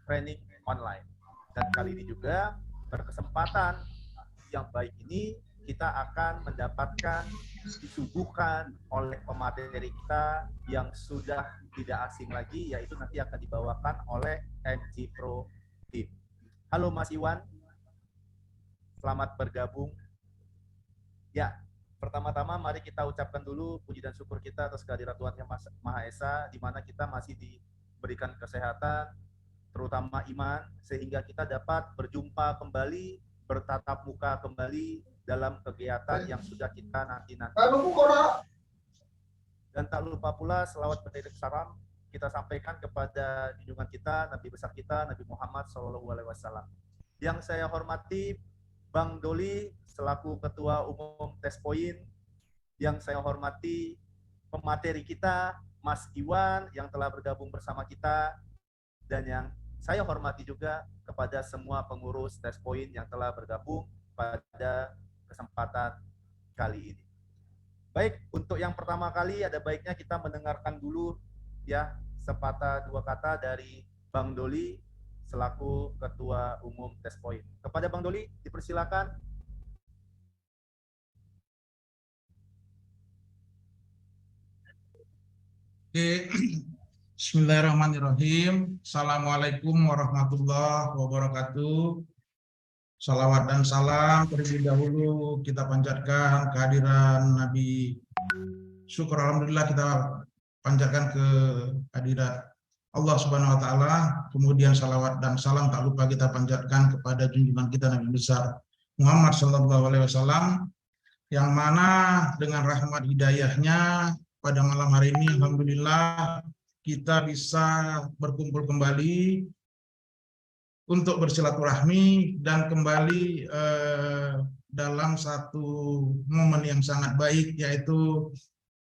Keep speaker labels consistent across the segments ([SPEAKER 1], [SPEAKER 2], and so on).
[SPEAKER 1] training online. Dan kali ini juga berkesempatan yang baik ini kita akan mendapatkan disuguhkan oleh pemateri kita yang sudah tidak asing lagi, yaitu nanti akan dibawakan oleh MG Pro Team. Halo Mas Iwan, selamat bergabung. Ya, pertama-tama mari kita ucapkan dulu puji dan syukur kita atas kehadiran Tuhan Yang Maha Esa, di mana kita masih diberikan kesehatan, terutama iman, sehingga kita dapat berjumpa kembali, bertatap muka kembali dalam kegiatan yang sudah kita nanti-nanti. Dan tak lupa pula selawat beriring salam kita sampaikan kepada junjungan kita, Nabi besar kita, Nabi Muhammad SAW. Yang saya hormati Bang Doli selaku Ketua Umum Tespoin, yang saya hormati pemateri kita Mas Iwan yang telah bergabung bersama kita, dan yang saya hormati juga kepada semua pengurus Tespoin yang telah bergabung pada kesempatan kali ini. Baik, untuk yang pertama kali ada baiknya kita mendengarkan dulu ya sepatah dua kata dari Bang Doli selaku Ketua Umum Tespoin. Kepada Bang Doli dipersilakan.
[SPEAKER 2] Oke, Bismillahirrahmanirrahim. Assalamualaikum warahmatullahi wabarakatuh. Salawat dan salam terlebih dahulu kita panjatkan kehadiran Nabi. Syukur alhamdulillah kita panjatkan ke hadirat Allah Subhanahu wa taala. Kemudian salawat dan salam tak lupa kita panjatkan kepada junjungan kita Nabi besar Muhammad sallallahu alaihi wasallam, yang mana dengan rahmat hidayahnya pada malam hari ini alhamdulillah kita bisa berkumpul kembali untuk bersilaturahmi dan kembali dalam satu momen yang sangat baik, yaitu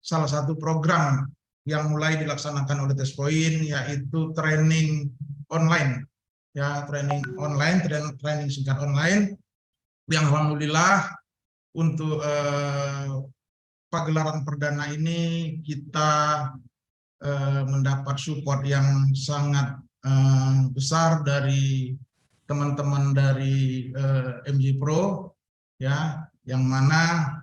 [SPEAKER 2] salah satu program yang mulai dilaksanakan oleh Tespoin, yaitu training online, ya training online, training singkat online, yang alhamdulillah untuk pagelaran perdana ini kita mendapat support yang sangat besar dari teman-teman dari MG Pro, ya, yang mana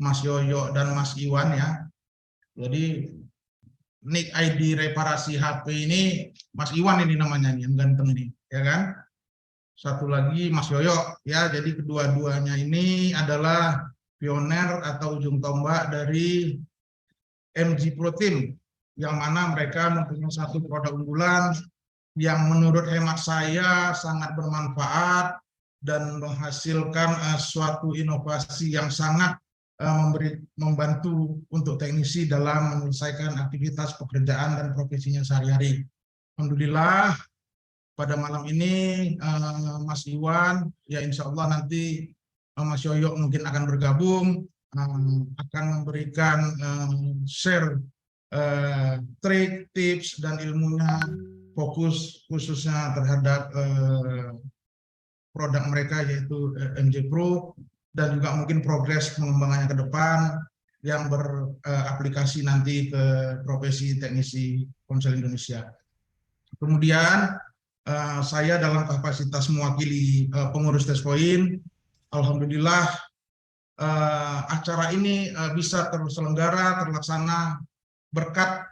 [SPEAKER 2] Mas Yoyo dan Mas Iwan, ya. Jadi nick ID reparasi HP ini Mas Iwan ini namanya nih, yang ganteng ini, ya kan? Satu lagi Mas Yoyo, ya. Jadi kedua-duanya ini adalah pioner atau ujung tombak dari MG Pro Team, yang mana mereka mempunyai satu produk unggulan yang menurut hemat saya sangat bermanfaat dan menghasilkan suatu inovasi yang sangat membantu untuk teknisi dalam menyelesaikan aktivitas pekerjaan dan profesinya sehari-hari. Alhamdulillah pada malam ini Mas Iwan, ya insya Allah nanti Mas Yoyo mungkin akan bergabung, akan memberikan share trik, tips, dan ilmunya fokus khususnya terhadap produk mereka yaitu MG Pro, dan juga mungkin progres pengembangannya ke depan yang beraplikasi nanti ke profesi teknisi ponsel Indonesia. Kemudian saya dalam kapasitas mewakili pengurus Tespoin, alhamdulillah acara ini bisa terselenggara, terlaksana berkat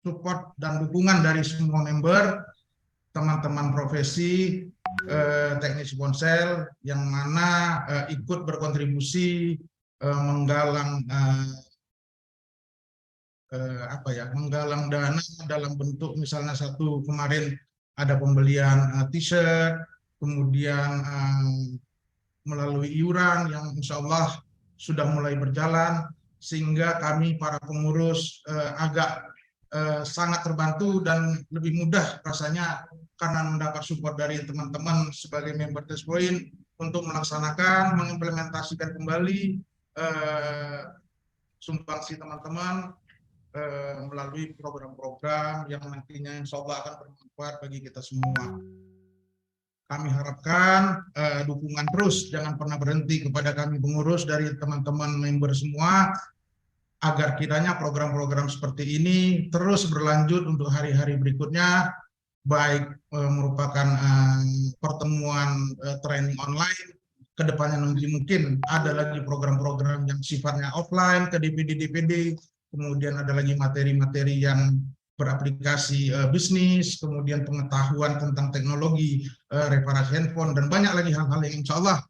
[SPEAKER 2] support dan dukungan dari semua member, teman-teman profesi, teknisi ponsel, yang mana ikut berkontribusi menggalang menggalang dana dalam bentuk misalnya satu kemarin ada pembelian t-shirt, kemudian melalui iuran yang insya Allah sudah mulai berjalan, sehingga kami para pengurus agak sangat terbantu dan lebih mudah rasanya karena mendapat support dari teman-teman sebagai member Tespoin untuk melaksanakan, mengimplementasikan kembali sumbangsi teman-teman melalui program-program yang nantinya insya Allah akan bermanfaat bagi kita semua. Kami harapkan dukungan terus, jangan pernah berhenti kepada kami pengurus dari teman-teman member semua, agar kiranya program-program seperti ini terus berlanjut untuk hari-hari berikutnya, baik merupakan pertemuan training online. Kedepannya nanti mungkin ada lagi program-program yang sifatnya offline ke DPD-DPD, kemudian ada lagi materi-materi yang beraplikasi bisnis, kemudian pengetahuan tentang teknologi, reparasi handphone, dan banyak lagi hal-hal yang insya Allah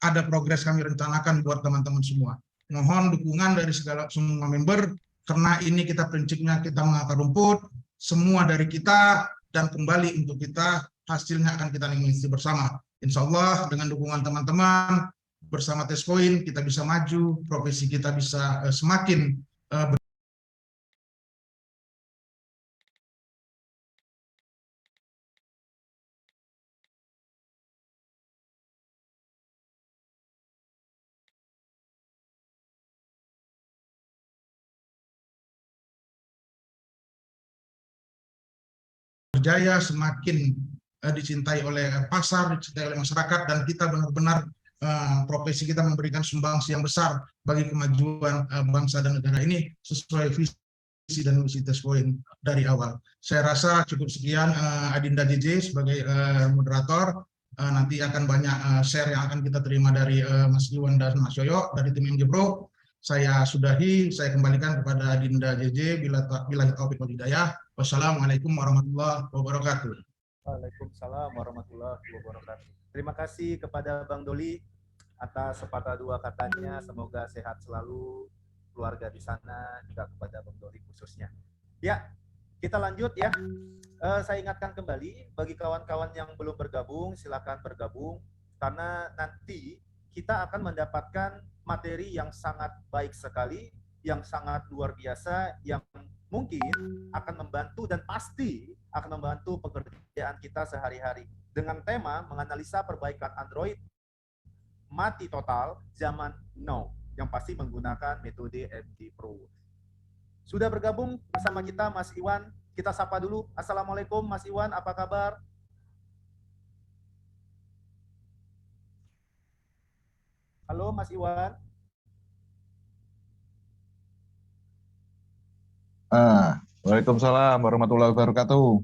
[SPEAKER 2] ada progres kami rencanakan buat teman-teman semua. Mohon dukungan dari semua member, karena ini kita prinsipnya kita mengakar rumput, semua dari kita, dan kembali untuk kita, hasilnya akan kita nikmati bersama. Insya Allah dengan dukungan teman-teman, bersama Tespoin kita bisa maju, profesi kita bisa semakin berjaya, semakin dicintai oleh pasar, dicintai oleh masyarakat, dan kita benar-benar profesi kita memberikan sumbangsi yang besar bagi kemajuan bangsa dan negara ini sesuai visi dan misi Tespoin dari awal. Saya rasa cukup sekian, Adinda JJ sebagai moderator. Nanti akan banyak share yang akan kita terima dari Mas Iwan dan Mas Yoyo dari tim MG Pro. Saya sudahi, saya kembalikan kepada Adinda JJ bila taufiq wal hidayah. Wassalamualaikum warahmatullahi wabarakatuh.
[SPEAKER 1] Waalaikumsalam warahmatullahi wabarakatuh. Terima kasih kepada Bang Doli atas sepatah dua katanya. Semoga sehat selalu keluarga di sana, juga kepada Bang Doli khususnya. Ya, kita lanjut ya. Saya ingatkan kembali bagi kawan-kawan yang belum bergabung, silakan bergabung karena nanti kita akan mendapatkan materi yang sangat baik sekali, yang sangat luar biasa, yang mungkin akan membantu dan pasti akan membantu pekerjaan kita sehari-hari. Dengan tema menganalisa perbaikan Android mati total zaman now, yang pasti menggunakan metode MG Pro. Sudah bergabung bersama kita Mas Iwan. Kita sapa dulu. Assalamualaikum Mas Iwan, apa kabar? Halo Mas Iwan.
[SPEAKER 3] Waalaikumsalam warahmatullahi wabarakatuh.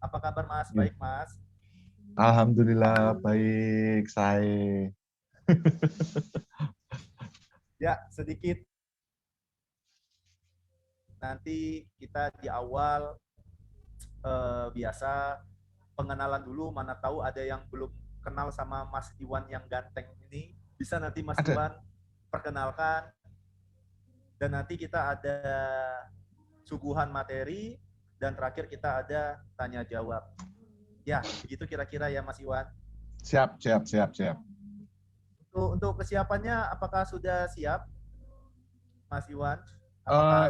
[SPEAKER 1] Apa kabar Mas? Baik Mas.
[SPEAKER 3] Alhamdulillah baik saya.
[SPEAKER 1] Ya, sedikit nanti kita di awal biasa pengenalan dulu, mana tahu ada yang belum kenal sama Mas Iwan yang ganteng ini. Bisa nanti Mas Iwan perkenalkan, dan nanti kita ada suguhan materi, dan terakhir kita ada tanya jawab. Ya, begitu kira-kira ya Mas Iwan.
[SPEAKER 3] Siap.
[SPEAKER 1] Untuk kesiapannya apakah sudah siap Mas Iwan?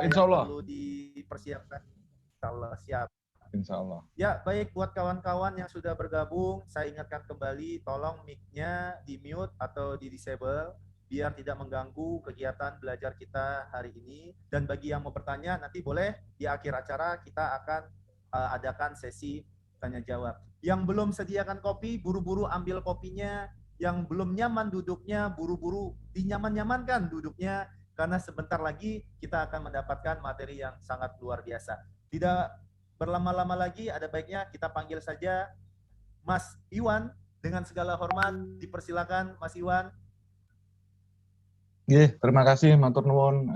[SPEAKER 3] Insya Allah
[SPEAKER 1] perlu dipersiapkan? Insya Allah siap.
[SPEAKER 3] Insya Allah.
[SPEAKER 1] Ya, baik, buat kawan-kawan yang sudah bergabung, saya ingatkan kembali, tolong mic-nya di-mute atau di-disable, biar tidak mengganggu kegiatan belajar kita hari ini. Dan bagi yang mau bertanya, nanti boleh di akhir acara kita akan adakan sesi tanya-jawab. Yang belum sediakan kopi, buru-buru ambil kopinya. Yang belum nyaman duduknya, buru-buru dinyaman-nyamankan duduknya, karena sebentar lagi kita akan mendapatkan materi yang sangat luar biasa. Tidak berlama-lama lagi, ada baiknya kita panggil saja Mas Iwan dengan segala hormat. Dipersilakan Mas Iwan.
[SPEAKER 3] Terima kasih matur nuwun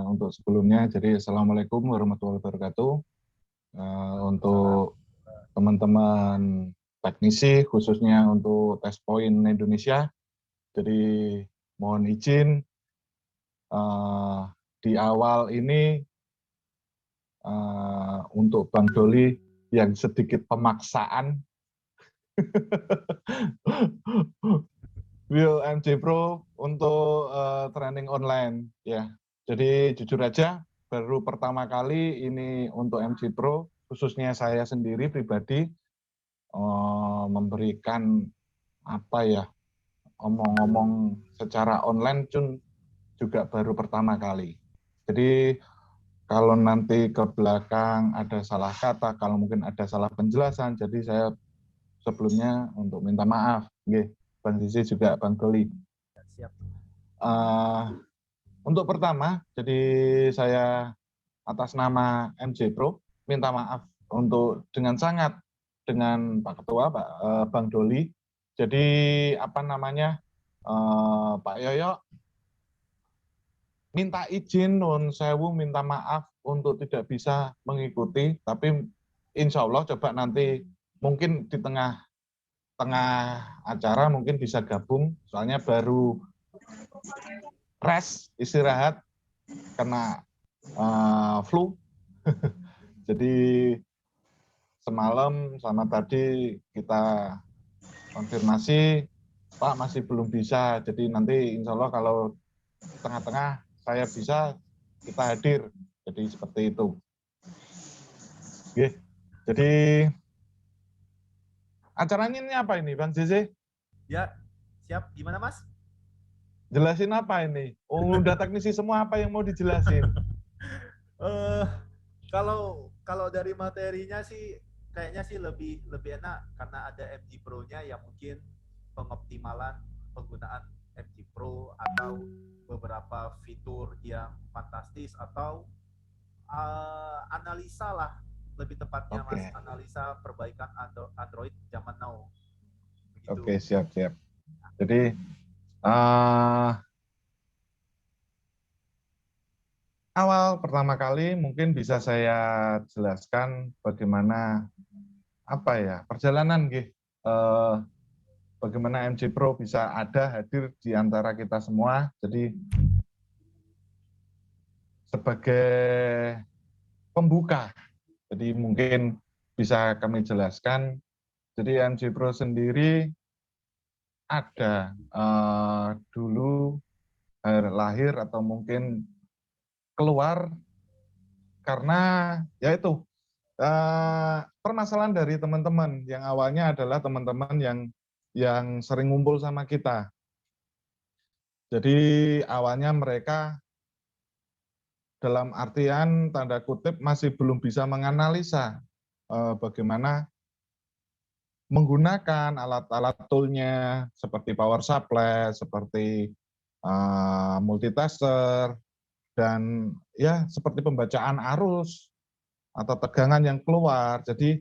[SPEAKER 3] untuk sebelumnya. Jadi assalamualaikum warahmatullahi wabarakatuh. Untuk teman-teman teknisi khususnya untuk Tespoin Indonesia. Jadi mohon izin di awal ini untuk Bang Doli yang sedikit pemaksaan Will MG Pro untuk training online ya. Jadi jujur aja baru pertama kali ini untuk MG Pro, khususnya saya sendiri pribadi memberikan apa ya, omong-omong secara online juga baru pertama kali. Jadi kalau nanti ke belakang ada salah kata, kalau mungkin ada salah penjelasan, jadi saya sebelumnya untuk minta maaf. Bang Zizi juga Bang Doli.
[SPEAKER 1] Siap.
[SPEAKER 3] Untuk pertama, jadi saya atas nama MG Pro minta maaf untuk dengan sangat dengan Pak Ketua, Bang Doli. Jadi apa namanya, Pak Yoyo minta izin, nun sewu, minta maaf untuk tidak bisa mengikuti, tapi insya Allah coba nanti mungkin di tengah acara mungkin bisa gabung, soalnya baru rest, istirahat, kena flu. Jadi semalam sama tadi kita konfirmasi, Pak masih belum bisa, jadi nanti insya Allah kalau tengah-tengah saya bisa, kita hadir. Jadi seperti itu. Oke. Jadi acaranya ini apa ini, Bang JJ?
[SPEAKER 1] Ya, siap. Gimana, Mas?
[SPEAKER 3] Jelasin apa ini? Oh, udah teknisi semua, apa yang mau dijelasin?
[SPEAKER 1] Eh, kalau dari materinya sih kayaknya sih lebih lebih enak karena ada MG Pro-nya yang mungkin pengoptimalan penggunaan MG Pro atau beberapa fitur yang fantastis atau analisa lah lebih tepatnya Mas,
[SPEAKER 3] Oke.
[SPEAKER 1] analisa perbaikan Android zaman now. Begitu.
[SPEAKER 3] Oke, siap-siap. Jadi awal pertama kali mungkin bisa saya jelaskan bagaimana apa ya perjalanan bagaimana MG Pro bisa ada hadir di antara kita semua. Jadi sebagai pembuka, jadi mungkin bisa kami jelaskan. Jadi MG Pro sendiri ada dulu lahir atau mungkin keluar karena yaitu permasalahan dari teman-teman yang awalnya adalah teman-teman yang sering ngumpul sama kita. Jadi awalnya mereka dalam artian tanda kutip masih belum bisa menganalisa bagaimana menggunakan alat-alat toolnya seperti power supply, seperti multitasker, dan ya seperti pembacaan arus atau tegangan yang keluar. Jadi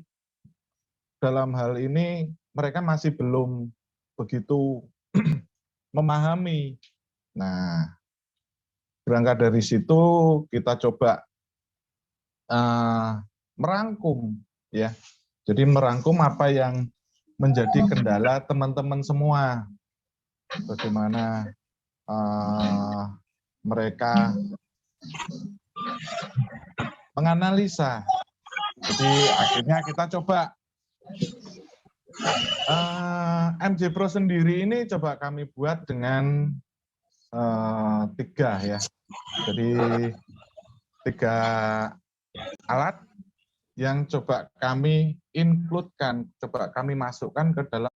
[SPEAKER 3] dalam hal ini mereka masih belum begitu memahami. Nah, berangkat dari situ kita coba merangkum, ya. Jadi merangkum apa yang menjadi kendala teman-teman semua. Bagaimana mereka menganalisa. Jadi akhirnya kita coba MG Pro sendiri ini coba kami buat dengan 3 ya. Jadi 3 alat yang coba kami include-kan, coba kami masukkan ke dalam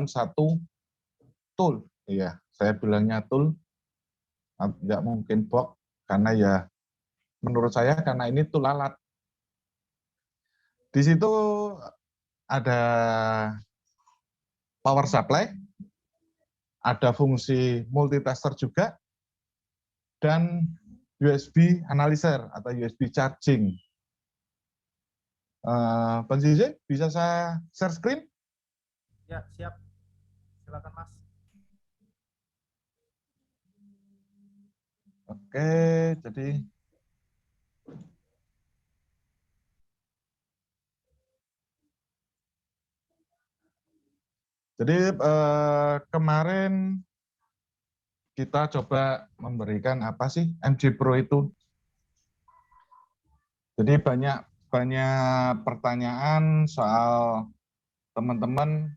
[SPEAKER 3] satu tool. Iya, saya bilangnya tool, nggak mungkin box, karena ya menurut saya karena ini tool alat. Di situ ada power supply, ada fungsi multitasker juga, dan USB analyzer atau USB charging. Bang Zizi, bisa saya share screen?
[SPEAKER 1] Ya, siap. Silakan Mas.
[SPEAKER 3] Oke, jadi kemarin kita coba memberikan apa sih MG Pro itu. Jadi banyak pertanyaan soal teman-teman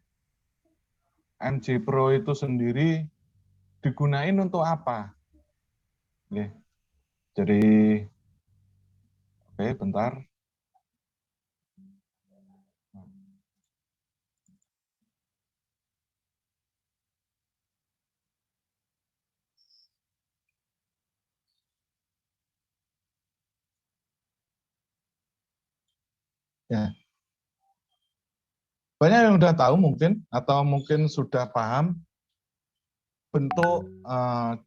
[SPEAKER 3] MG Pro itu sendiri digunain untuk apa? Oke. Jadi oke, bentar. Ya. banyak yang udah tahu mungkin, atau mungkin sudah paham bentuk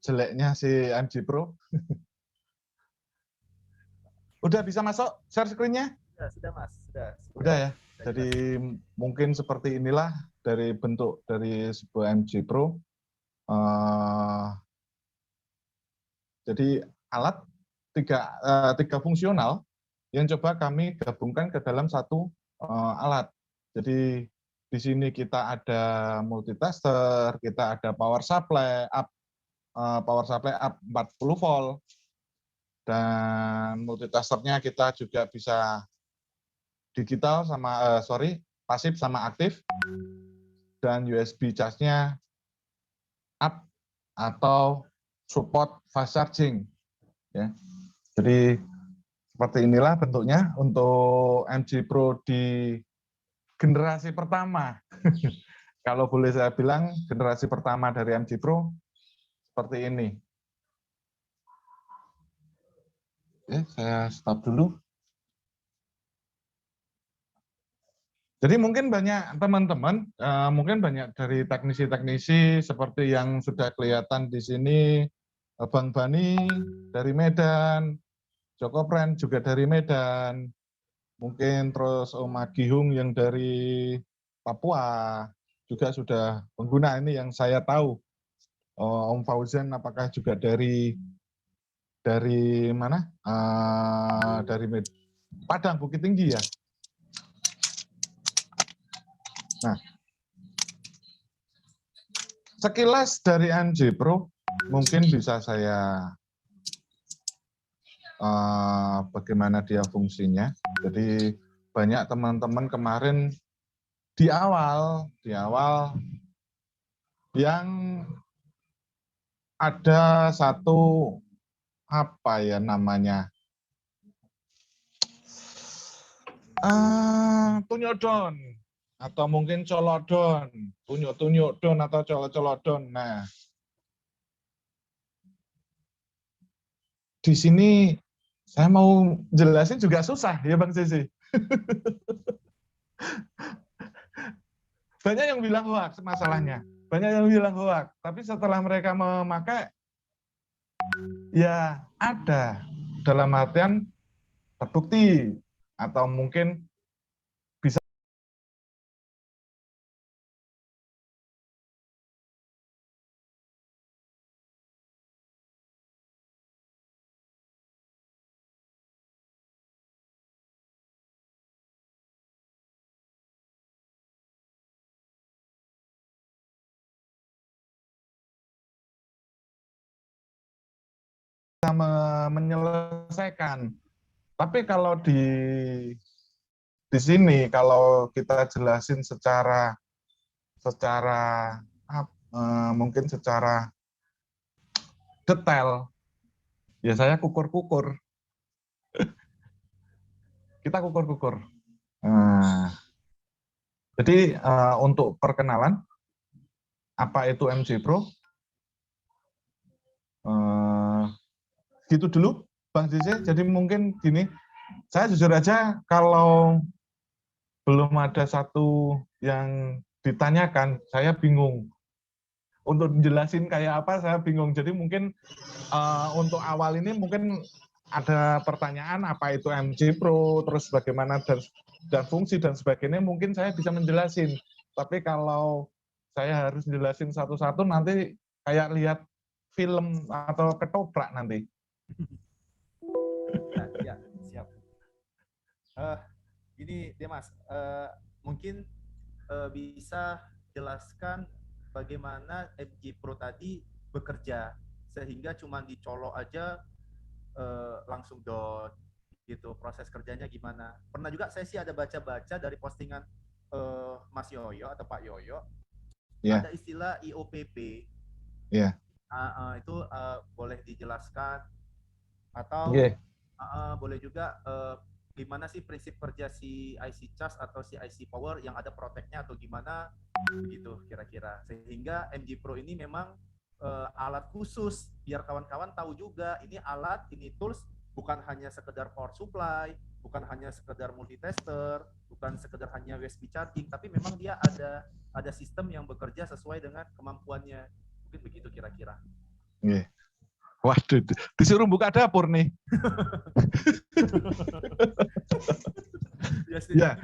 [SPEAKER 3] jeleknya si MG Pro. Udah bisa masuk share screen-nya?
[SPEAKER 1] Sudah Mas,
[SPEAKER 3] Udah ya.
[SPEAKER 1] sudah
[SPEAKER 3] Jadi
[SPEAKER 1] jelas.
[SPEAKER 3] mungkin seperti inilah dari bentuk dari sebuah MG Pro. Jadi alat tiga fungsional yang coba kami gabungkan ke dalam satu alat. Jadi di sini kita ada multitester, kita ada power supply up 40 volt, dan multitesternya kita juga bisa digital sama pasif sama aktif, dan USB charge-nya up atau support fast charging ya. Jadi seperti inilah bentuknya untuk MG Pro di generasi pertama. Kalau boleh saya bilang generasi pertama dari MG Pro seperti ini. Saya stop dulu. Jadi mungkin banyak teman-teman, mungkin banyak dari teknisi-teknisi seperti yang sudah kelihatan di sini, Bang Bani dari Medan, Joko Pren juga dari Medan, mungkin terus Om Agihung yang dari Papua juga sudah pengguna ini yang saya tahu. Om Fauzan apakah juga dari mana? Dari Padang, Bukit Tinggi ya. Nah, sekilas dari MG Pro mungkin bisa saya bagaimana dia fungsinya. Jadi banyak teman-teman kemarin di awal yang ada satu apa ya namanya tunyodon atau mungkin colodon, tunyuk-tunyuk-don atau colodon. Nah, di sini saya mau jelasin juga susah ya Bang Sisi. Banyak yang bilang hoax masalahnya. Banyak yang bilang hoax, tapi setelah mereka memakai ya ada dalam artian terbukti atau mungkin bisa menyelesaikan. Tapi kalau di sini kalau kita jelasin secara mungkin secara detail, ya saya kukur-kukur. Kita kukur-kukur. Nah, jadi untuk perkenalan, apa itu MG Pro? Gitu dulu, Bang Jise. Jadi mungkin gini, saya jujur aja kalau belum ada satu yang ditanyakan, saya bingung. Untuk jelasin kayak apa, saya bingung. Jadi mungkin untuk awal ini mungkin ada pertanyaan apa itu MG Pro, terus bagaimana dan fungsi dan sebagainya, mungkin saya bisa menjelasin. Tapi kalau saya harus jelasin satu-satu, nanti kayak lihat film atau ketoprak nanti.
[SPEAKER 1] Ya, siap. Gini deh Mas, mungkin bisa jelaskan bagaimana MG Pro tadi bekerja sehingga cuma dicolok aja langsung down gitu, proses kerjanya gimana. Pernah juga saya sih ada baca-baca dari postingan Mas Yoyo atau Pak Yoyo, ada istilah IOPP. Itu boleh dijelaskan atau boleh juga gimana sih prinsip kerja si IC charge atau si IC power yang ada protectnya atau gimana begitu kira-kira, sehingga MG Pro ini memang alat khusus biar kawan-kawan tahu juga ini alat, ini tools bukan hanya sekedar power supply, bukan hanya sekedar multitester, bukan sekedar hanya USB charging, tapi memang dia ada sistem yang bekerja sesuai dengan kemampuannya. Mungkin begitu kira-kira.
[SPEAKER 3] Yeah. Waduh, disuruh buka dapur nih. Ya,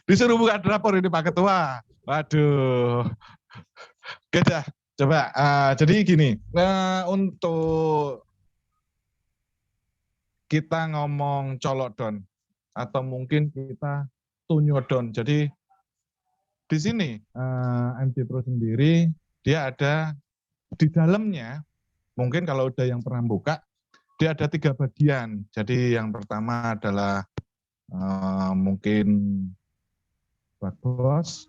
[SPEAKER 3] disuruh buka dapur ini Pak Ketua. Waduh. Oke dah, coba. Jadi gini, untuk kita ngomong colok down atau mungkin kita tunyodon. Jadi di sini MC Pro sendiri dia ada di dalamnya. Mungkin kalau udah yang pernah buka, dia ada 3 bagian. Jadi yang pertama adalah mungkin backbox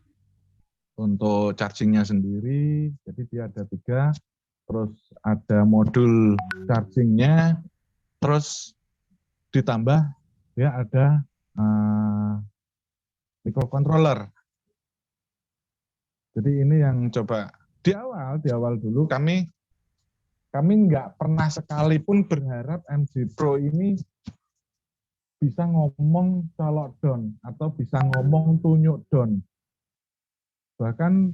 [SPEAKER 3] untuk chargingnya sendiri. Jadi dia ada 3. Terus ada modul chargingnya. Terus ditambah dia ada microcontroller. Jadi ini yang coba di awal dulu kami nggak pernah sekalipun berharap MC Pro ini bisa ngomong colok down atau bisa ngomong tunyuk down. Bahkan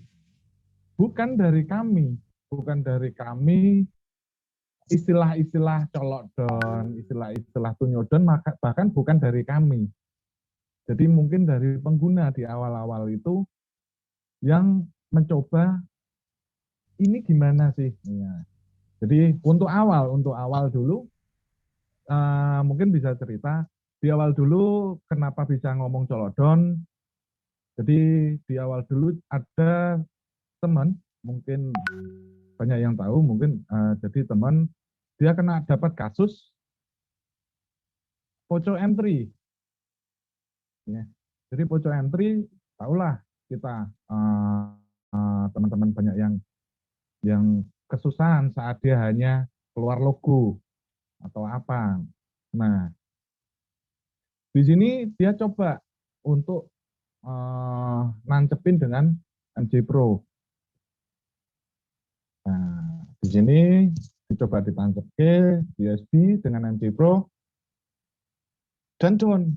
[SPEAKER 3] bukan dari kami istilah-istilah colok down, istilah-istilah tunyuk down, bahkan bukan dari kami. Jadi mungkin dari pengguna di awal-awal itu yang mencoba ini gimana sih? Ya. Jadi untuk awal dulu mungkin bisa cerita di awal dulu kenapa bisa ngomong colok down. Jadi di awal dulu ada teman, mungkin banyak yang tahu, mungkin jadi teman dia kena dapat kasus poco entry. Ya. Jadi poco entry, tahulah kita teman-teman banyak yang kesusahan saat dia hanya keluar logo atau apa. Nah, di sini dia coba untuk nancepin dengan MC Pro. Nah, di sini dicoba ditancap ke USB dengan MC Pro dan down.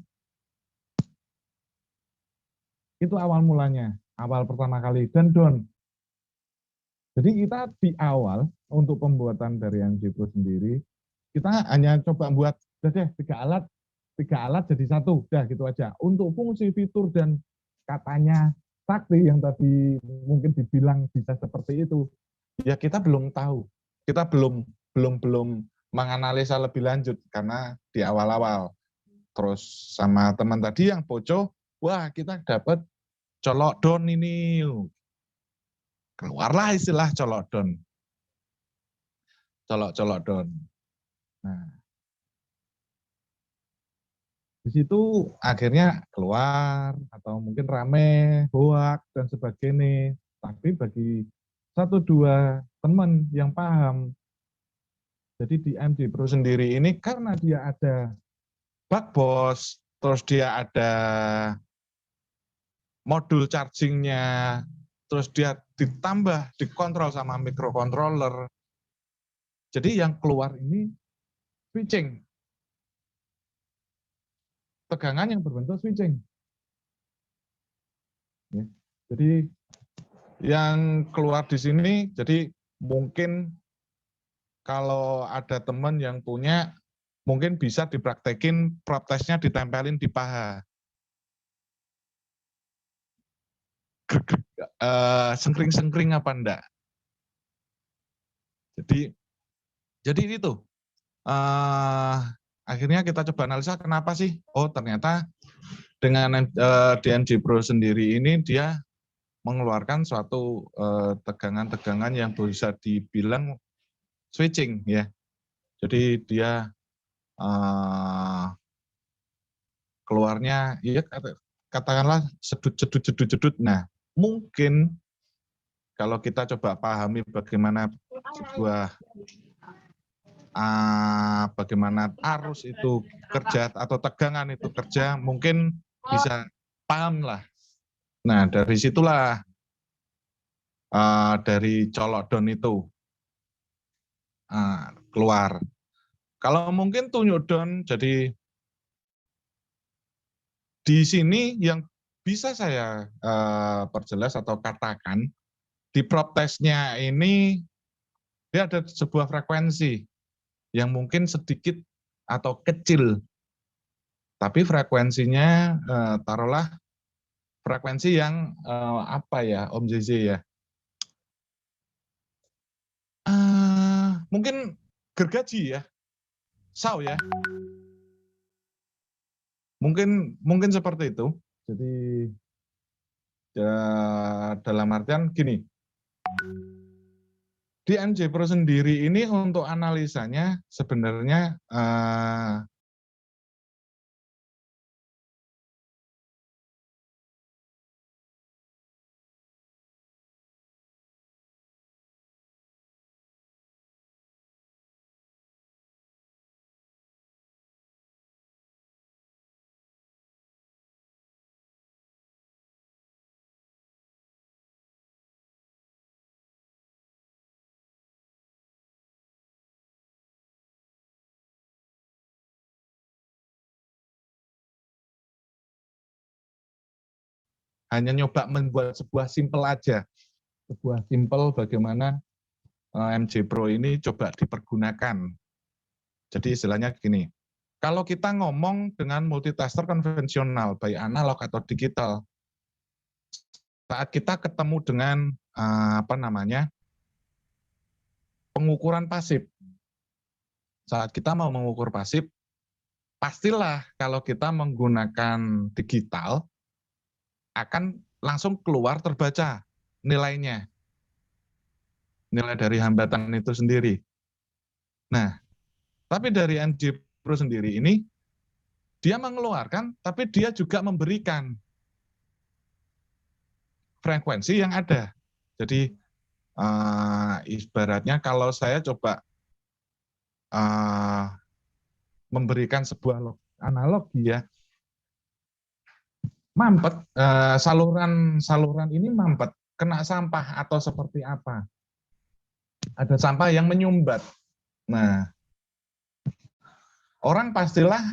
[SPEAKER 3] Itu awal mulanya, awal pertama kali dan down. Jadi kita di awal untuk pembuatan dari MC Pro sendiri, kita hanya coba buat udah deh 3 alat jadi 1, udah gitu aja. Untuk fungsi, fitur dan katanya sakti yang tadi mungkin dibilang bisa seperti itu, ya kita belum tahu. Kita belum menganalisa lebih lanjut karena di awal-awal. Terus sama teman tadi yang poco, wah kita dapat colok down ini. Keluarlah istilah colok down. Colok down. Nah, di situ akhirnya keluar atau mungkin rame, hoak dan sebagainya. Tapi bagi 1-2 teman yang paham, jadi di MC Pro sendiri ini karena dia ada backbox, terus dia ada modul chargingnya, terus dia ditambah dikontrol sama microcontroller. Jadi yang keluar ini switching. Tegangan yang berbentuk switching. Ya. Jadi yang keluar di sini, jadi mungkin kalau ada teman yang punya, mungkin bisa dipraktekin probe testnya ditempelin di paha. Sengkring-sengkring apa enggak? Jadi itu. Akhirnya kita coba analisa kenapa sih? Oh ternyata dengan DMG Pro sendiri ini dia mengeluarkan suatu tegangan-tegangan yang bisa dibilang switching ya. Jadi dia keluarnya ya katakanlah jedut. Nah mungkin kalau kita coba pahami bagaimana sebuah bagaimana arus itu kerja atau tegangan itu kerja, mungkin bisa paham lah. Nah dari situlah dari colok down itu keluar. Kalau mungkin tunyuk down, jadi di sini yang bisa saya perjelas atau katakan, di prop testnya ini dia ada sebuah frekuensi yang mungkin sedikit atau kecil, tapi frekuensinya taruhlah frekuensi yang apa ya, Om JJ ya, mungkin gergaji ya, saw ya, mungkin seperti itu. Jadi dalam artian gini, di MJ Pro sendiri ini untuk analisanya sebenarnya hanya nyoba membuat sebuah simple aja, sebuah simple bagaimana MJ Pro ini coba dipergunakan. Jadi istilahnya gini, kalau kita ngomong dengan multitasker konvensional, baik analog atau digital, saat kita ketemu dengan pengukuran pasif, saat kita mau mengukur pasif, pastilah kalau kita menggunakan digital akan langsung keluar terbaca nilainya, nilai dari hambatan itu sendiri. Nah, tapi dari MJ Pro sendiri ini, dia mengeluarkan, tapi dia juga memberikan frekuensi yang ada. Jadi, ibaratnya kalau saya coba memberikan sebuah analogi ya, mampet, saluran ini mampet, kena sampah atau seperti apa. Ada sampah yang menyumbat. Nah, orang pastilah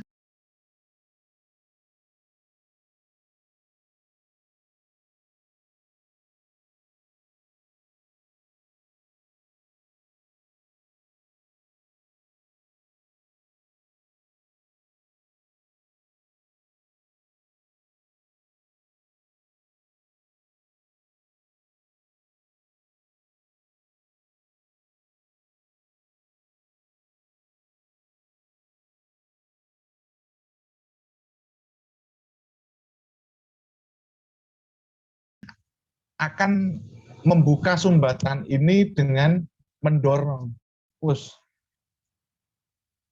[SPEAKER 3] akan membuka sumbatan ini dengan mendorong, push,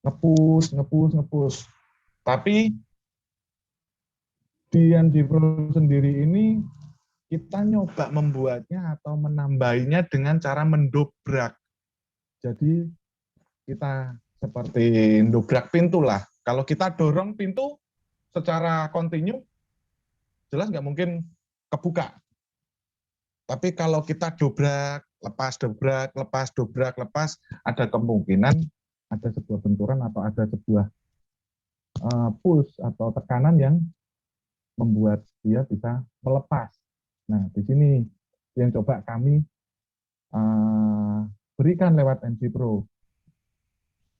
[SPEAKER 3] ngepus. Tapi di MJ Pro sendiri ini kita nyoba membuatnya atau menambahinya dengan cara mendobrak. Jadi kita seperti mendobrak pintu lah. Kalau kita dorong pintu secara kontinu, jelas nggak mungkin kebuka. Tapi kalau kita dobrak, lepas, ada kemungkinan ada sebuah benturan atau ada sebuah push atau tekanan yang membuat dia bisa melepas. Nah, di sini yang coba kami berikan lewat MJ Pro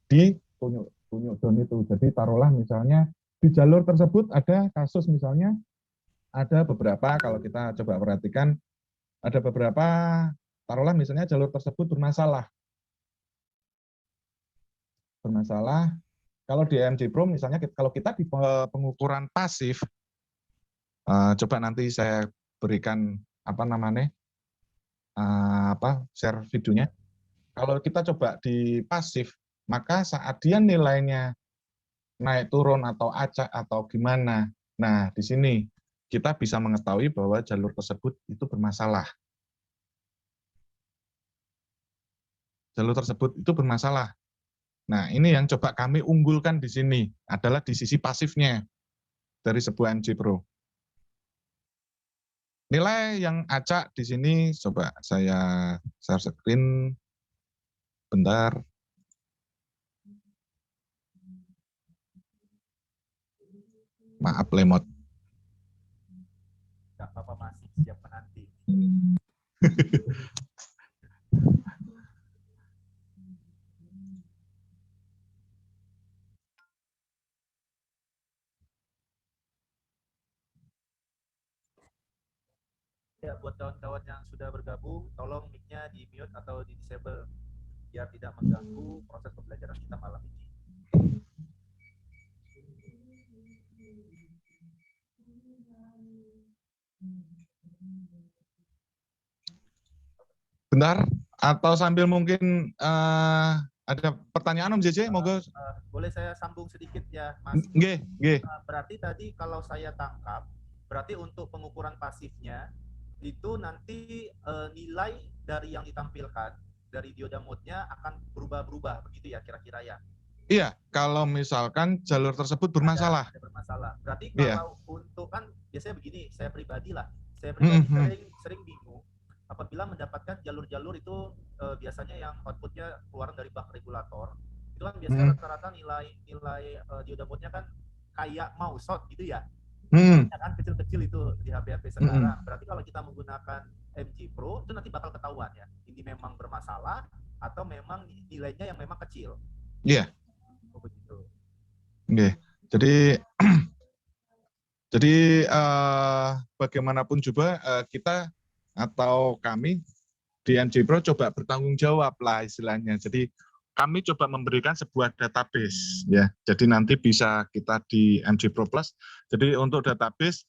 [SPEAKER 3] di tunjuk down itu. Jadi taruhlah misalnya di jalur tersebut ada kasus misalnya ada beberapa, kalau kita coba perhatikan, ada beberapa, taruhlah misalnya jalur tersebut bermasalah. Kalau di MJ Pro misalnya, kalau kita di pengukuran pasif, coba nanti saya berikan share videonya. Kalau kita coba di pasif, maka saat dia nilainya naik turun atau acak atau gimana, nah di sini kita bisa mengetahui bahwa jalur tersebut itu bermasalah. Nah, ini yang coba kami unggulkan di sini adalah di sisi pasifnya dari sebuah MJ Pro. Nilai yang acak di sini, coba saya share screen bentar. Maaf lemot.
[SPEAKER 1] Bapak masih siap menanti. Ya, buat kawan-kawan yang sudah bergabung, tolong mic-nya di mute atau di disable biar tidak mengganggu proses pembelajaran kita malam ini.
[SPEAKER 3] Bentar, atau sambil mungkin ada pertanyaan Om JJ, moga.
[SPEAKER 1] Boleh saya sambung sedikit ya, Mas?
[SPEAKER 3] Nggih.
[SPEAKER 1] Berarti tadi kalau saya tangkap, berarti untuk pengukuran pasifnya itu nanti nilai dari yang ditampilkan dari dioda mode-nya akan berubah-berubah begitu ya kira-kira ya?
[SPEAKER 3] Iya, kalau misalkan jalur tersebut bermasalah.
[SPEAKER 1] Ada bermasalah. Berarti
[SPEAKER 3] Iya.
[SPEAKER 1] kalau untuk kan biasanya begini, saya pribadi sering bingung apabila mendapatkan jalur-jalur itu biasanya yang outputnya keluar dari bak regulator. Itu kan biasanya rata-rata nilai dioda mode-nya kan kayak mau short gitu ya. Kan kecil-kecil itu di HP-HP sekarang. Berarti kalau kita menggunakan MG Pro itu nanti bakal ketahuan ya. Ini memang bermasalah atau memang nilainya yang memang kecil.
[SPEAKER 3] Iya.
[SPEAKER 1] Oh, begitu.
[SPEAKER 3] Oke. Jadi bagaimanapun juga kita atau kami di MG Pro coba bertanggung jawab lah istilahnya. Jadi kami coba memberikan sebuah database ya. Jadi nanti bisa kita di MG Pro Plus. Jadi untuk database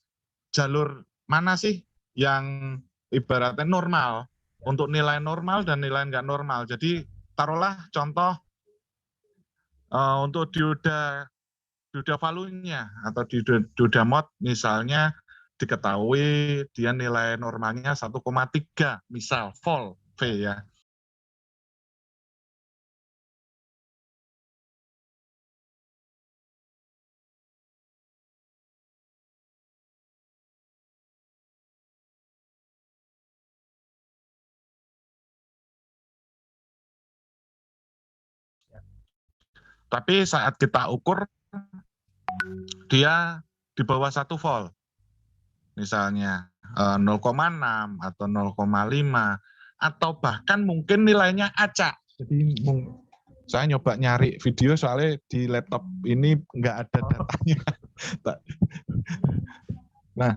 [SPEAKER 3] jalur mana sih yang ibaratnya normal untuk nilai normal dan nilai nggak normal. Jadi taruhlah contoh untuk dioda value-nya atau dioda mode misalnya diketahui dia nilai normalnya 1,3 misal volt V ya. Tapi saat kita ukur dia di bawah 1 volt. Misalnya 0,6 atau 0,5 atau bahkan mungkin nilainya acak. Jadi saya nyoba nyari video soalnya di laptop ini nggak ada datanya. Nah,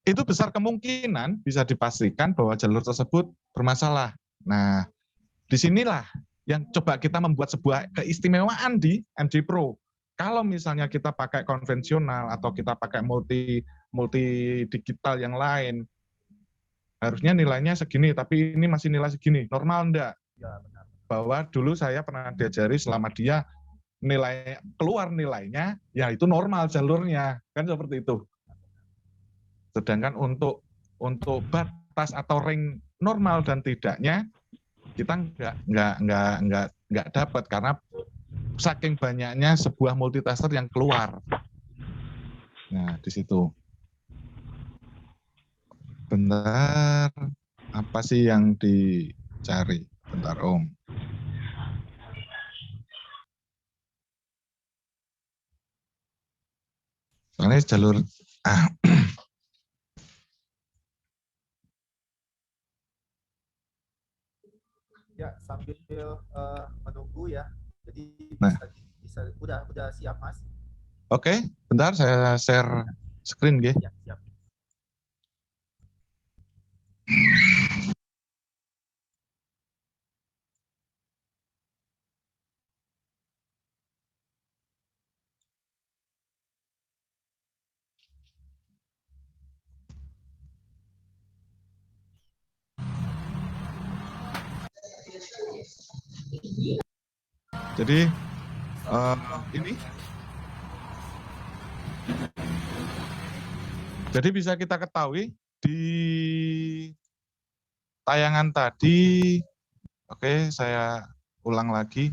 [SPEAKER 3] itu besar kemungkinan bisa dipastikan bahwa jalur tersebut bermasalah. Nah, disinilah yang coba kita membuat sebuah keistimewaan di MG Pro. Kalau misalnya kita pakai konvensional atau kita pakai multi digital yang lain, harusnya nilainya segini, tapi ini masih nilai segini. Normal enggak?
[SPEAKER 1] Ya, benar.
[SPEAKER 3] Bahwa dulu saya pernah diajari selama dia nilai keluar nilainya, ya itu normal jalurnya, kan seperti itu. Sedangkan untuk batas atau ring normal dan tidaknya kita nggak dapat karena saking banyaknya sebuah multitester yang keluar. Nah, di situ. Bentar, apa sih yang dicari? Bentar, Om. Soalnya jalur
[SPEAKER 1] Ya, sambil menunggu ya. Jadi
[SPEAKER 3] nah.
[SPEAKER 1] bisa udah siap, Mas?
[SPEAKER 3] Oke, bentar saya share screen nggih.
[SPEAKER 1] Ya, siap.
[SPEAKER 3] Jadi ini jadi bisa kita ketahui di tayangan tadi. Oke, saya ulang lagi.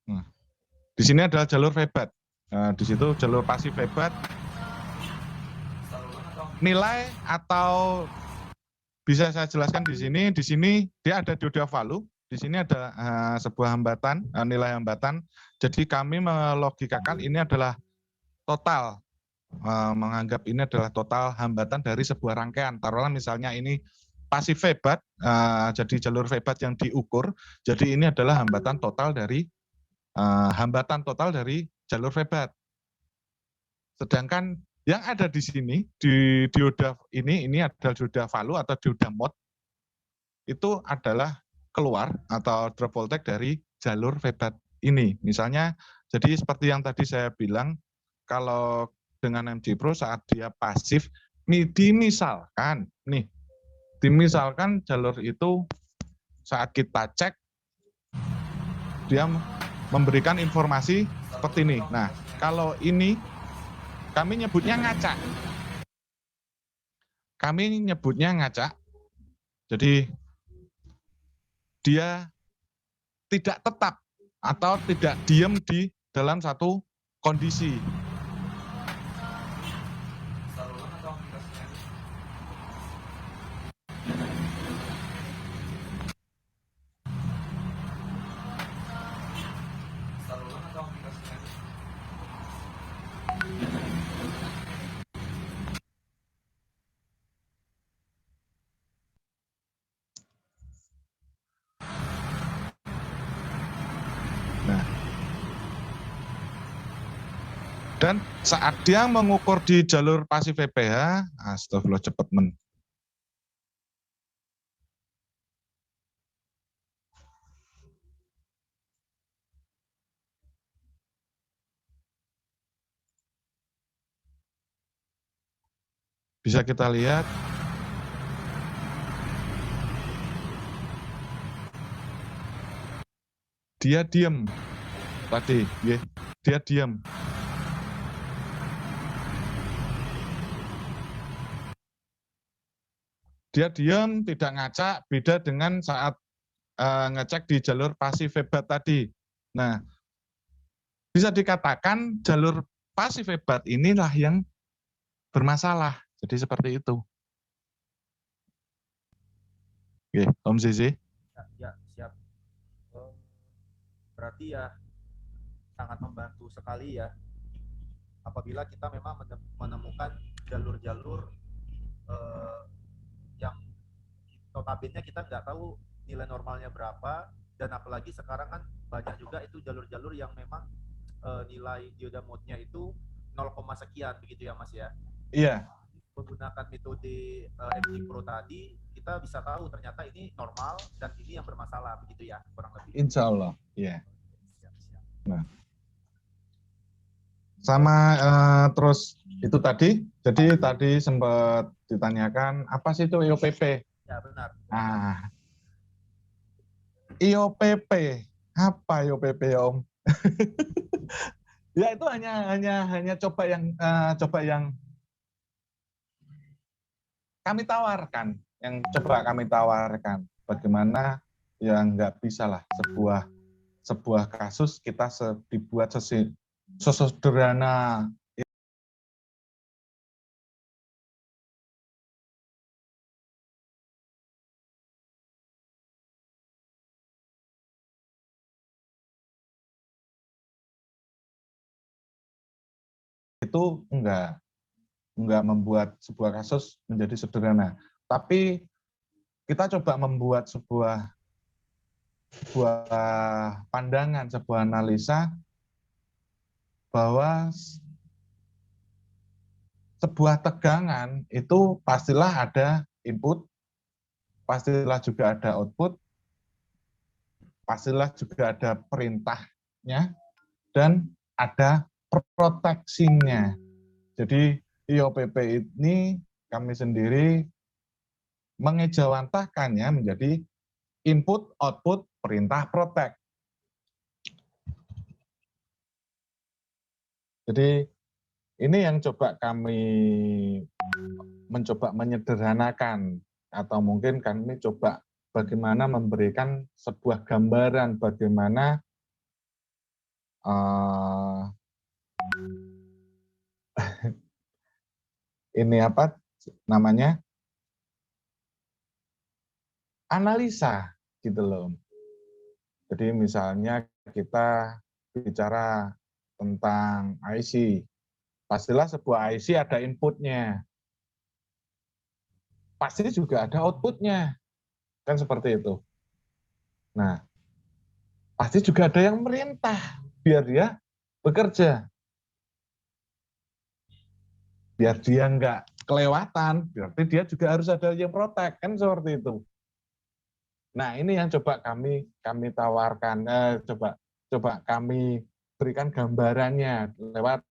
[SPEAKER 3] Nah, di sini adalah jalur febat. Nah, di situ jalur pasif febat. Nilai atau bisa saya jelaskan di sini. Di sini dia ada dioda value. Di sini ada sebuah hambatan, nilai hambatan. Jadi kami melogikakan ini adalah total, menganggap ini adalah total hambatan dari sebuah rangkaian. Taruhlah misalnya ini pasif febat, jadi jalur febat yang diukur, jadi ini adalah hambatan total dari jalur febat. Sedangkan yang ada di sini, di dioda ini adalah dioda value atau dioda mode, itu adalah keluar atau drop voltage dari jalur febat ini. Misalnya, jadi seperti yang tadi saya bilang, kalau dengan MG Pro saat dia pasif, dimisalkan jalur itu saat kita cek, dia memberikan informasi seperti ini. Nah, kalau ini kami nyebutnya ngacak. Jadi dia tidak tetap atau tidak diam di dalam satu kondisi. Dan saat dia mengukur di jalur pasif VPH, astagfirullah cepet men. Bisa kita lihat. Dia diam tadi, dia diam. Dia diam, tidak ngacak, beda dengan saat ngecek di jalur pasif febat tadi. Nah, bisa dikatakan jalur pasif febat inilah yang bermasalah. Jadi seperti itu. Oke, Om Zizi.
[SPEAKER 1] Ya, siap. Berarti ya sangat membantu sekali ya apabila kita memang menemukan jalur-jalur yang notabene kita nggak tahu nilai normalnya berapa, dan apalagi sekarang kan banyak juga itu jalur-jalur yang memang nilai dioda mode-nya itu 0, sekian begitu ya Mas ya.
[SPEAKER 3] Iya.
[SPEAKER 1] Menggunakan metode MG Pro tadi kita bisa tahu ternyata ini normal dan ini yang bermasalah begitu ya kurang lebih.
[SPEAKER 3] Insya Allah, iya.
[SPEAKER 1] Siap.
[SPEAKER 3] Nah, sama terus itu tadi, jadi tadi sempat ditanyakan apa sih itu IOPP?
[SPEAKER 1] Ya benar.
[SPEAKER 3] IOPP, apa IOPP Om? Ya itu hanya coba yang kami tawarkan, bagaimana ya nggak bisa lah sebuah kasus kita dibuat sesederhana itu enggak membuat sebuah kasus menjadi sederhana, tapi kita coba membuat sebuah pandangan, sebuah analisa bahwa sebuah tegangan itu pastilah ada input, pastilah juga ada output, pastilah juga ada perintahnya, dan ada proteksinya. Jadi IOPP ini kami sendiri mengejawantahkannya menjadi input, output, perintah, protect. Jadi ini yang coba kami mencoba menyederhanakan, atau mungkin kami coba bagaimana memberikan sebuah gambaran bagaimana ini apa namanya, analisa gitu loh. Jadi misalnya kita bicara tentang IC, pastilah sebuah IC ada inputnya. Pasti juga ada outputnya. Kan seperti itu. Nah, pasti juga ada yang merintah biar dia bekerja. Biar dia nggak kelewatan, berarti dia juga harus ada yang protek, kan seperti itu. Nah, ini yang coba kami tawarkan, coba kami berikan gambarannya lewat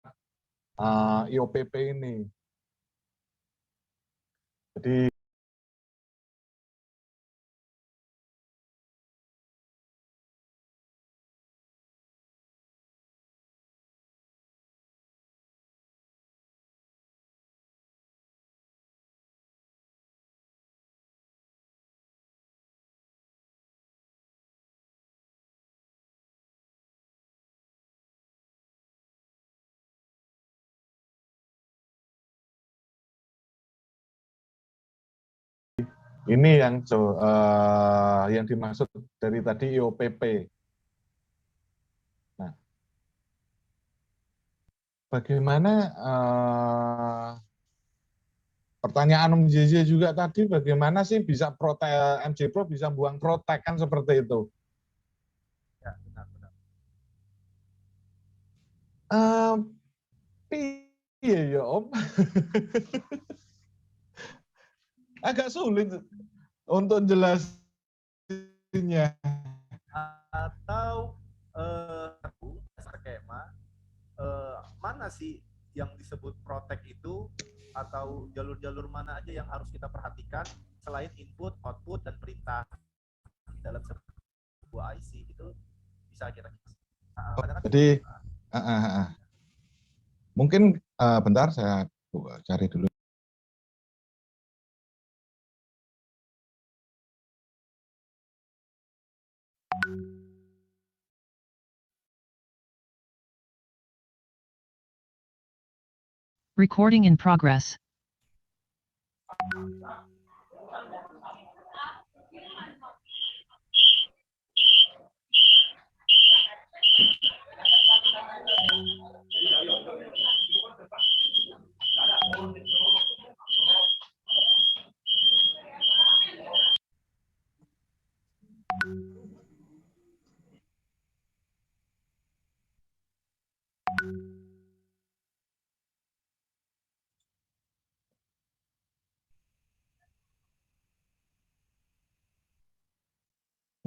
[SPEAKER 3] IOPP ini. Jadi ini yang dimaksud dari tadi IOPP. Nah, bagaimana pertanyaan Om JJ juga tadi, bagaimana sih bisa MJ Pro bisa buang protek, kan seperti itu.
[SPEAKER 1] Ya, benar-benar.
[SPEAKER 3] Iya ya Om. Agak sulit untuk jelasinnya.
[SPEAKER 1] Atau skema mana sih yang disebut protek itu, atau jalur-jalur mana aja yang harus kita perhatikan selain input, output, dan perintah dalam sebuah IC itu bisa kira-kira.
[SPEAKER 3] Jadi mungkin bentar saya cari dulu.
[SPEAKER 4] Recording in progress.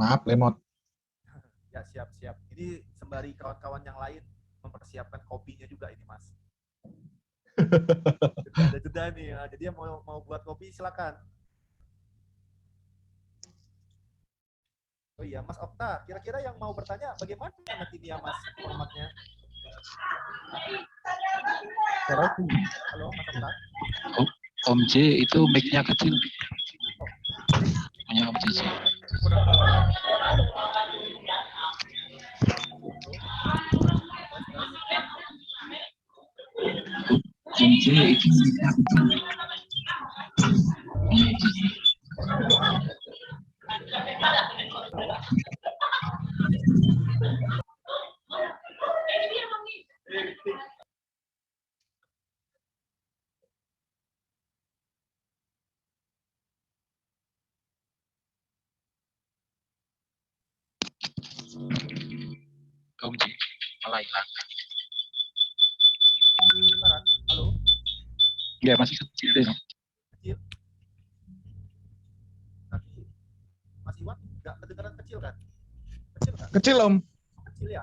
[SPEAKER 3] Maaf, lemot.
[SPEAKER 1] Ya, siap-siap. Ini sembari kawan-kawan yang lain mempersiapkan kopinya juga ini, Mas. Ada jeda nih, ya. Jadi yang mau buat kopi silakan. Oh iya, Mas Okta, kira-kira yang mau bertanya bagaimana nanti dia, Mas, formatnya? Halo, Mas Okta.
[SPEAKER 5] Om J itu mic-nya kecil. Hanya Om J. Om J itu mic-nya kecil. Om J malah hilang.
[SPEAKER 1] Sebentar, halo.
[SPEAKER 5] Ya masih kecil deh.
[SPEAKER 1] Kecil. Tapi Mas Iwan nggak kedengaran kecil kan? Kecil kan?
[SPEAKER 3] Kecil Om.
[SPEAKER 1] Kecil ya.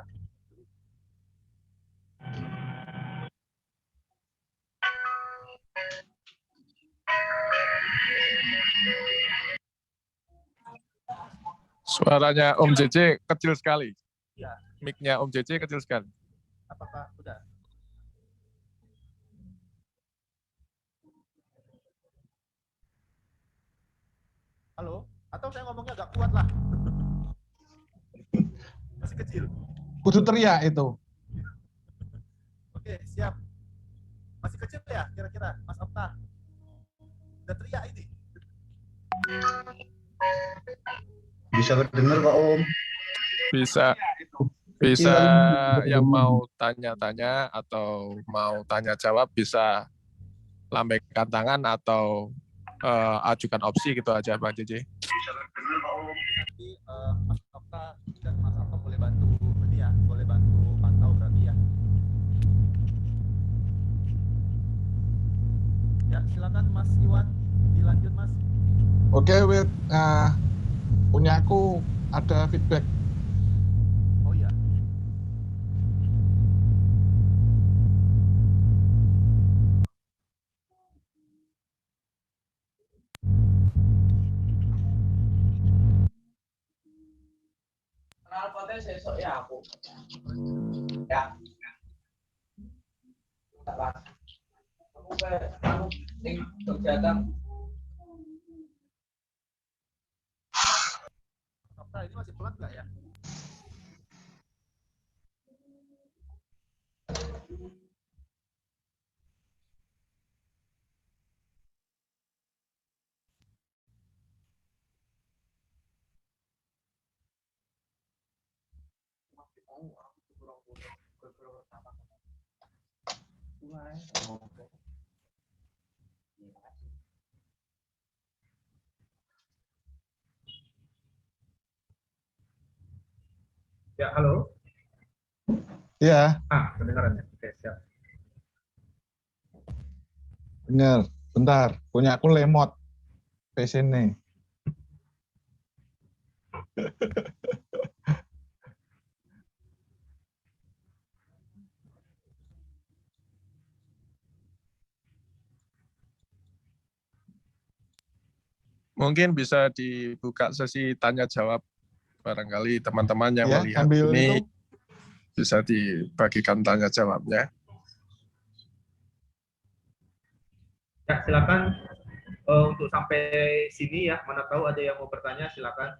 [SPEAKER 6] Suaranya Om JJ kecil sekali.
[SPEAKER 1] Ya.
[SPEAKER 6] Mic-nya Om JJ kecil sekali.
[SPEAKER 1] Apakah udah? Halo? Atau saya ngomongnya agak kuat lah? Masih kecil.
[SPEAKER 3] Kudu teriak itu.
[SPEAKER 1] Oke, siap. Masih kecil ya kira-kira, Mas Okta? Udah teriak ini?
[SPEAKER 7] Bisa kedengar Pak Om?
[SPEAKER 6] Bisa. Bisa yang mau tanya-tanya atau mau tanya jawab bisa lambaikan tangan atau ajukan opsi gitu aja Bang JJ.
[SPEAKER 1] Nanti Mas Okta dan Mas Okta boleh bantu ini ya, boleh bantu pantau berarti ya. Ya silakan Mas Iwan, dilanjut Mas.
[SPEAKER 3] Oke, Wit. Punya aku ada feedback.
[SPEAKER 1] Oh iya.
[SPEAKER 4] Knalpotnya sesok ya aku. Ya. Tak pas. Aku ning kegiatan.
[SPEAKER 1] Okta ini masih pelan nggak ya? Ya, halo.
[SPEAKER 3] Iya,
[SPEAKER 1] Kedengarannya. Oke, siap.
[SPEAKER 3] bener. Bentar, punya aku lemot PC ini.
[SPEAKER 6] Mungkin bisa dibuka sesi tanya jawab, barangkali teman-teman yang
[SPEAKER 3] Ya,
[SPEAKER 6] melihat
[SPEAKER 3] sambil
[SPEAKER 6] ini
[SPEAKER 3] itu.
[SPEAKER 6] bisa dibagikan tanya jawabnya.
[SPEAKER 1] Ya, silakan untuk sampai sini ya. Mana tahu ada yang mau bertanya, silakan.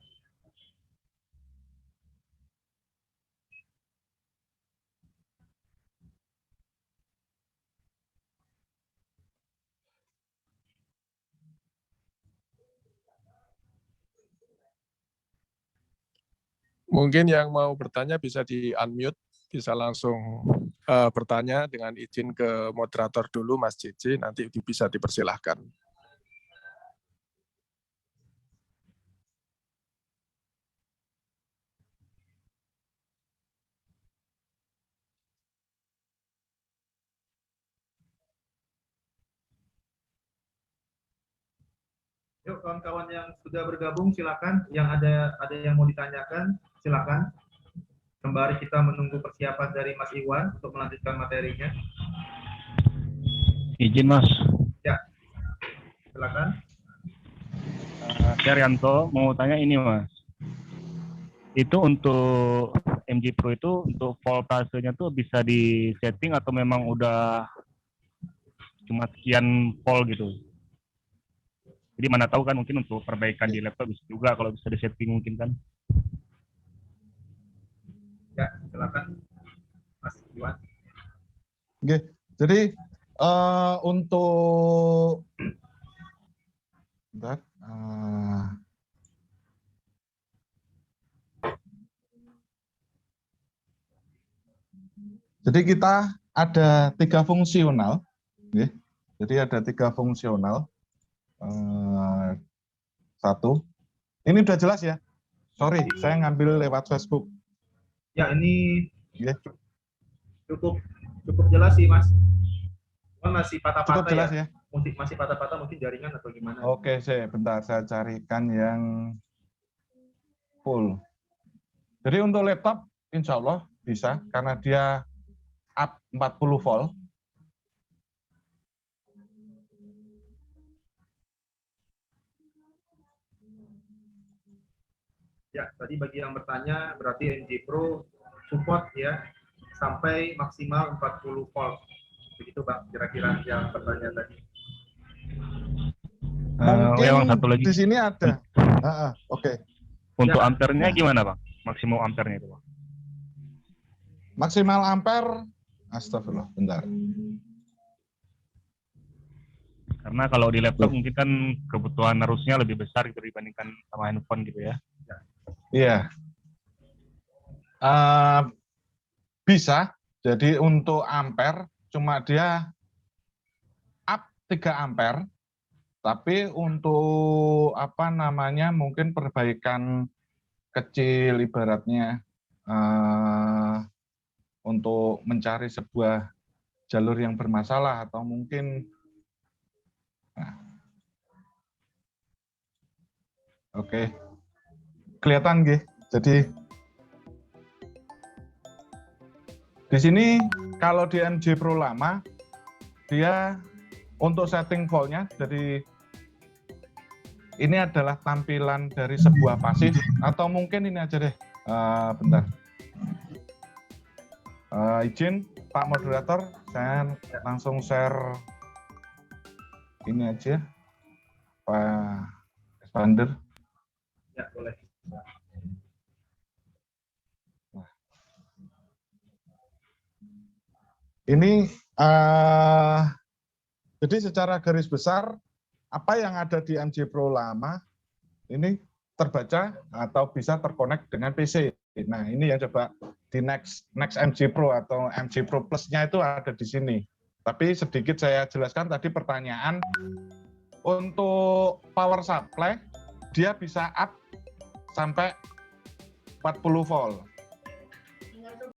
[SPEAKER 6] Mungkin yang mau bertanya bisa di-unmute, bisa langsung bertanya dengan izin ke moderator dulu Mas JJ, nanti bisa dipersilahkan.
[SPEAKER 1] Yuk kawan-kawan yang sudah bergabung silakan, yang ada yang mau ditanyakan silakan. Sembari kita menunggu persiapan dari Mas Iwan untuk melanjutkan materinya.
[SPEAKER 7] Izin Mas.
[SPEAKER 1] Ya, silakan.
[SPEAKER 7] Saya Rianto mau tanya ini Mas. Itu untuk MG Pro itu untuk voltasenya tuh bisa di setting atau memang udah cuma sekian volt gitu? Jadi mana tahu kan mungkin untuk perbaikan di laptop bisa juga kalau bisa di setting mungkin kan?
[SPEAKER 1] Ya, silakan Mas Iwan.
[SPEAKER 3] Oke, jadi untuk bentar, jadi kita ada 3 fungsional, ya. Jadi ada 3 fungsional. Satu, ini udah jelas ya. Sorry, saya ngambil lewat Facebook.
[SPEAKER 1] Ya, ini
[SPEAKER 3] Ya.
[SPEAKER 1] cukup jelas sih Mas. Masih
[SPEAKER 3] Cukup
[SPEAKER 1] patah-patah
[SPEAKER 3] jelas
[SPEAKER 1] ya.
[SPEAKER 3] ya.
[SPEAKER 1] Masih patah-patah mungkin jaringan atau gimana?
[SPEAKER 3] Oke, bentar saya carikan yang full. Jadi untuk laptop insya Allah bisa karena dia up 40 volt.
[SPEAKER 1] Ya, tadi bagi yang bertanya berarti MG Pro support ya sampai maksimal 40 volt. Begitu Bang, kira-kira yang bertanya tadi.
[SPEAKER 3] Mungkin
[SPEAKER 7] Yang satu lagi
[SPEAKER 3] di sini ada. Oke.
[SPEAKER 7] untuk
[SPEAKER 1] Ya.
[SPEAKER 7] ampernya gimana Bang? Maksimum ampernya itu Bang?
[SPEAKER 3] Maksimal ampere, astagfirullah, bentar.
[SPEAKER 7] Karena kalau di laptop mungkin kan kebutuhan arusnya lebih besar gitu dibandingkan sama handphone gitu ya.
[SPEAKER 3] Iya. Bisa. Jadi untuk ampere cuma dia up 3 ampere. Tapi untuk apa namanya mungkin perbaikan kecil ibaratnya untuk mencari sebuah jalur yang bermasalah atau mungkin oke. Kelihatan nggih. Jadi di sini kalau di MJ Pro lama dia untuk setting voltnya, jadi ini adalah tampilan dari sebuah pasif atau mungkin ini aja deh, bentar. Izin Pak Moderator, saya langsung share ini aja, Pak Expander.
[SPEAKER 1] Ya, boleh.
[SPEAKER 3] Ini jadi secara garis besar, apa yang ada di MJ Pro lama, ini terbaca atau bisa terkonek dengan PC. Nah, ini yang coba di next MJ Pro atau MJ Pro Plus-nya itu ada di sini. Tapi sedikit saya jelaskan tadi pertanyaan, untuk power supply, dia bisa up sampai 40 volt.